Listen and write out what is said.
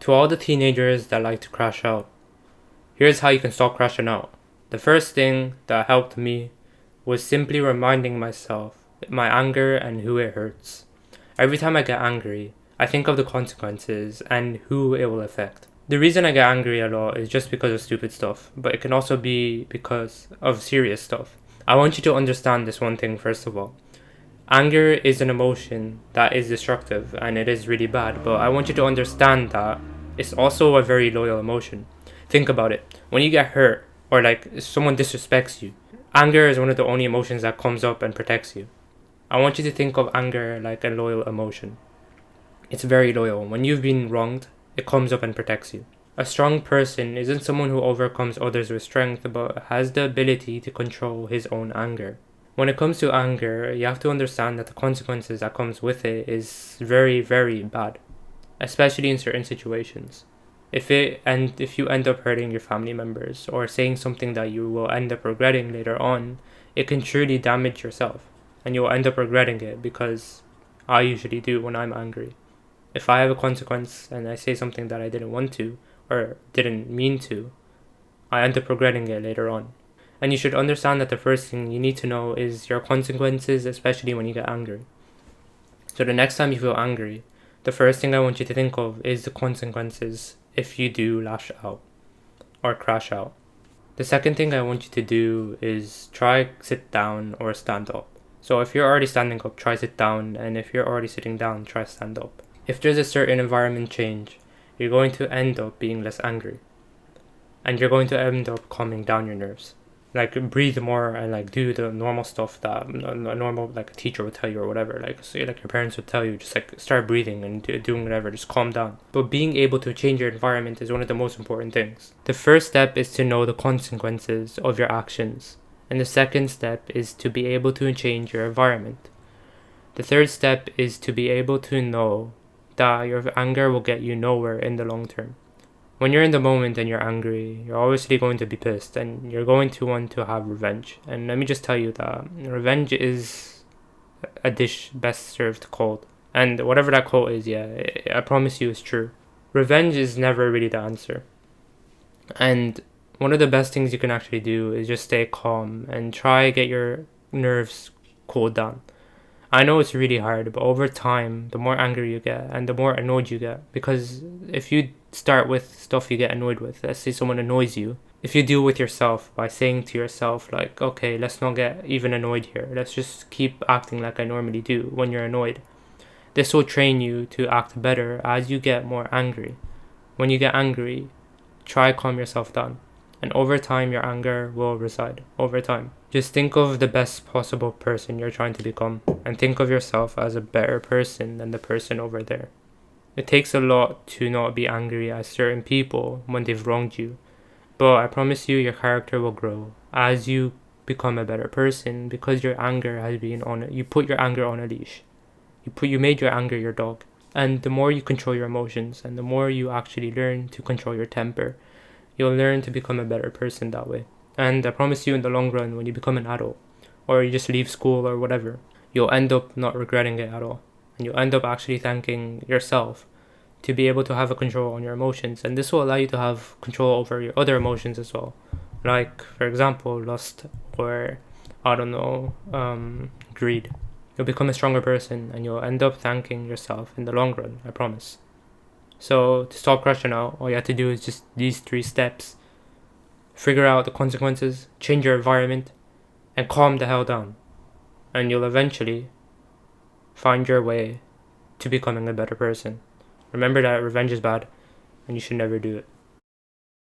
To all the teenagers that like to crash out, here's how you can stop crashing out. The first thing that helped me was simply reminding myself my anger and who it hurts. Every time I get angry, I think of the consequences and who it will affect. The reason I get angry a lot is just because of stupid stuff, but it can also be because of serious stuff. I want you to understand this one thing first of all. Anger is an emotion that is destructive and it is really bad, but I want you to understand that it's also a very loyal emotion. Think about it. When you get hurt or like someone disrespects you, anger is one of the only emotions that comes up and protects you. I want you to think of anger like a loyal emotion. It's very loyal. When you've been wronged, it comes up and protects you. A strong person isn't someone who overcomes others with strength, but has the ability to control his own anger. When it comes to anger, you have to understand that the consequences that comes with it is very, very bad, especially in certain situations. If you end up hurting your family members or saying something that you will end up regretting later on, it can truly damage yourself, and you'll end up regretting it, because I usually do when I'm angry. If I have a consequence and I say something that I didn't want to or didn't mean to, I end up regretting it later on. And you should understand that the first thing you need to know is your consequences, especially when you get angry. So the next time you feel angry, the first thing I want you to think of is the consequences if you do lash out or crash out. The second thing I want you to do is try sit down or stand up. So if you're already standing up, try sit down, and if you're already sitting down, try stand up. If there's a certain environment change, you're going to end up being less angry. And you're going to end up calming down your nerves. Like breathe more and like do the normal stuff that a normal like a teacher would tell you or whatever. Like say like your parents would tell you, just like start breathing and doing whatever, just calm down. But being able to change your environment is one of the most important things. The first step is to know the consequences of your actions. And the second step is to be able to change your environment. The third step is to be able to know that your anger will get you nowhere in the long term. When you're in the moment and you're angry, you're obviously going to be pissed and you're going to want to have revenge. And let me just tell you that revenge is a dish best served cold. And whatever that quote is, yeah, I promise you it's true. Revenge is never really the answer. And one of the best things you can actually do is just stay calm and try get your nerves cooled down. I know it's really hard, but over time, the more angry you get and the more annoyed you get, because if you start with stuff you get annoyed with, let's say someone annoys you, if you deal with yourself by saying to yourself like, okay, let's not get even annoyed here, let's just keep acting like I normally do when you're annoyed. This will train you to act better as you get more angry. When you get angry, try calm yourself down, and over time your anger will reside. Over time, just think of the best possible person you're trying to become, and think of yourself as a better person than the person over there. It takes a lot to not be angry at certain people when they've wronged you, but I promise you your character will grow as you become a better person, because your anger has been on, you put your anger on a leash. You made your anger your dog. And the more you control your emotions and the more you actually learn to control your temper, you'll learn to become a better person that way. And I promise you, in the long run, when you become an adult or you just leave school or whatever, you'll end up not regretting it at all. And you'll end up actually thanking yourself to be able to have a control on your emotions. And this will allow you to have control over your other emotions as well. Like, for example, lust or, I don't know, greed. You'll become a stronger person and you'll end up thanking yourself in the long run, I promise. So to stop crashing out, all you have to do is just these 3 steps. Figure out the consequences, change your environment, and calm the hell down. And you'll eventually find your way to becoming a better person. Remember that revenge is bad and you should never do it.